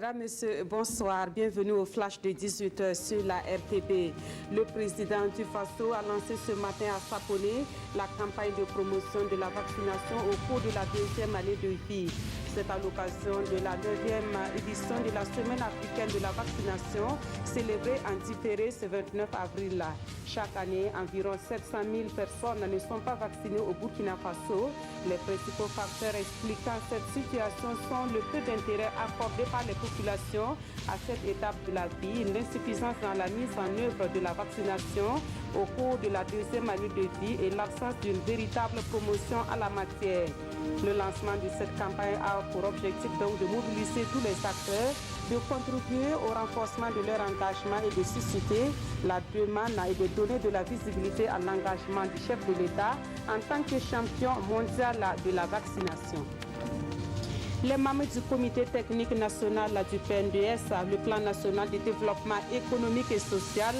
Mesdames, Messieurs, bonsoir. Bienvenue au flash de 18h sur la RTB. Le président du Faso a lancé ce matin à Sapolé la campagne de promotion de la vaccination au cours de la deuxième année de vie. C'est à l'occasion de la 9e édition de la Semaine africaine de la vaccination, célébrée en différé ce 29 avril. Chaque année, environ 700 000 personnes ne sont pas vaccinées au Burkina Faso. Les principaux facteurs expliquant cette situation sont le peu d'intérêt accordé par les populations à cette étape de la vie, l'insuffisance dans la mise en œuvre de la vaccination au cours de la deuxième année de vie et l'absence d'une véritable promotion à la matière. Le lancement de cette campagne a pour objectif donc de mobiliser tous les acteurs, de contribuer au renforcement de leur engagement et de susciter la demande et de donner de la visibilité à l'engagement du chef de l'État en tant que champion mondial de la vaccination. Les membres du comité technique national du PNDS, le plan national de développement économique et social,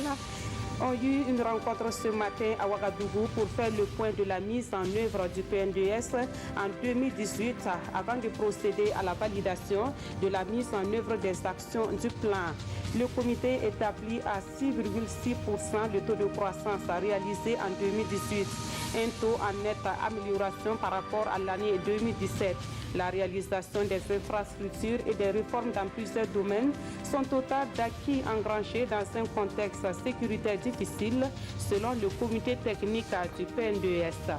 ont eu une rencontre ce matin à Ouagadougou pour faire le point de la mise en œuvre du PNDS en 2018 avant de procéder à la validation de la mise en œuvre des actions du plan. Le comité établit à 6,6% le taux de croissance réalisé en 2018, un taux en nette amélioration par rapport à l'année 2017. La réalisation des infrastructures et des réformes dans plusieurs domaines sont autant d'acquis engrangés dans un contexte sécuritaire difficile, selon le comité technique du PNDS.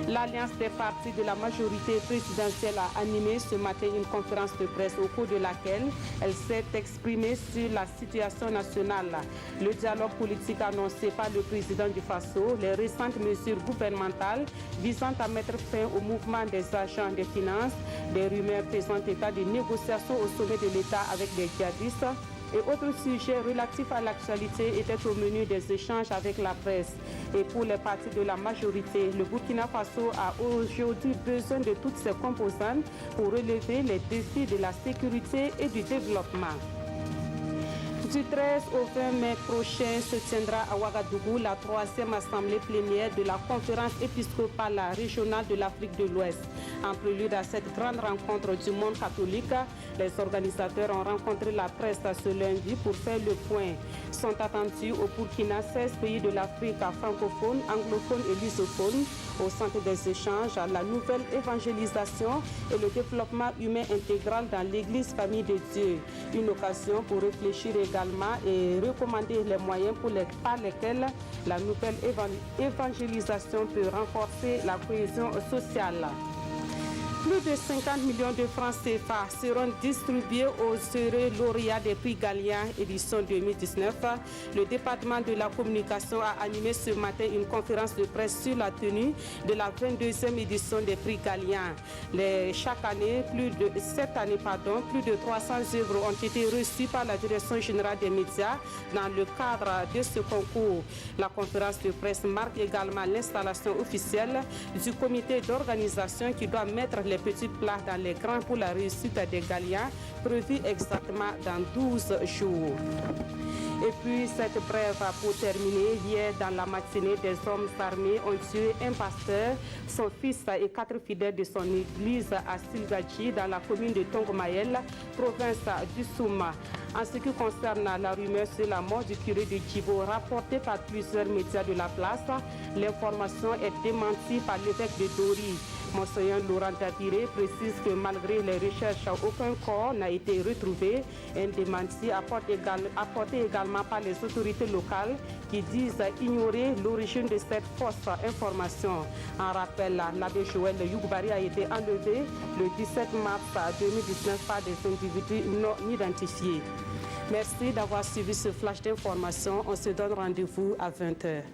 L'Alliance des partis de la majorité présidentielle a animé ce matin une conférence de presse au cours de laquelle elle s'est exprimée sur la situation nationale, le dialogue politique annoncé par le président du Faso, les récentes mesures gouvernementales visant à mettre fin au mouvement des agents des finances, des rumeurs faisant état de négociations au sommet de l'État avec des djihadistes et autres sujets relatifs à l'actualité étaient au menu des échanges avec la presse. Et pour les partis de la majorité, le Burkina Faso a aujourd'hui besoin de toutes ses composantes pour relever les défis de la sécurité et du développement. Du 13 au 20 mai prochain se tiendra à Ouagadougou la 3e assemblée plénière de la conférence épiscopale régionale de l'Afrique de l'Ouest. En prélude à cette grande rencontre du monde catholique, les organisateurs ont rencontré la presse ce lundi pour faire le point. Sont attendus au Burkina 16 pays de l'Afrique francophone, anglophone et lusophone, au centre des échanges, la nouvelle évangélisation et le développement humain intégral dans l'Église Famille de Dieu. Une occasion pour réfléchir également et recommander les moyens par lesquels la nouvelle évangélisation peut renforcer la cohésion sociale. Plus de 50 millions de francs CFA seront distribués aux heureux lauréats des prix Galien édition 2019. Le département de la communication a animé ce matin une conférence de presse sur la tenue de la 22e édition des prix Galien. Chaque année, plus de 300 œuvres ont été reçues par la Direction générale des médias dans le cadre de ce concours. La conférence de presse marque également l'installation officielle du comité d'organisation qui doit mettre les petits plats dans les grands pour la réussite des Galiens, prévu exactement dans 12 jours. Et puis cette brève pour terminer, hier dans la matinée, des hommes armés ont tué un pasteur, son fils et 4 fidèles de son église à Silgadji dans la commune de Tongomayel, province du Souma. En ce qui concerne la rumeur sur la mort du curé de Djibo rapportée par plusieurs médias de la place, l'information est démentie par l'évêque de Dori. Monseigneur Laurent Dabiré précise que malgré les recherches, aucun corps n'a été retrouvé. Un démenti apporté également par les autorités locales qui disent ignorer l'origine de cette fausse information. En rappel, l'abbé Joël Yougubari a été enlevé le 17 mars 2019 par des individus non identifiés. Merci d'avoir suivi ce flash d'information. On se donne rendez-vous à 20h.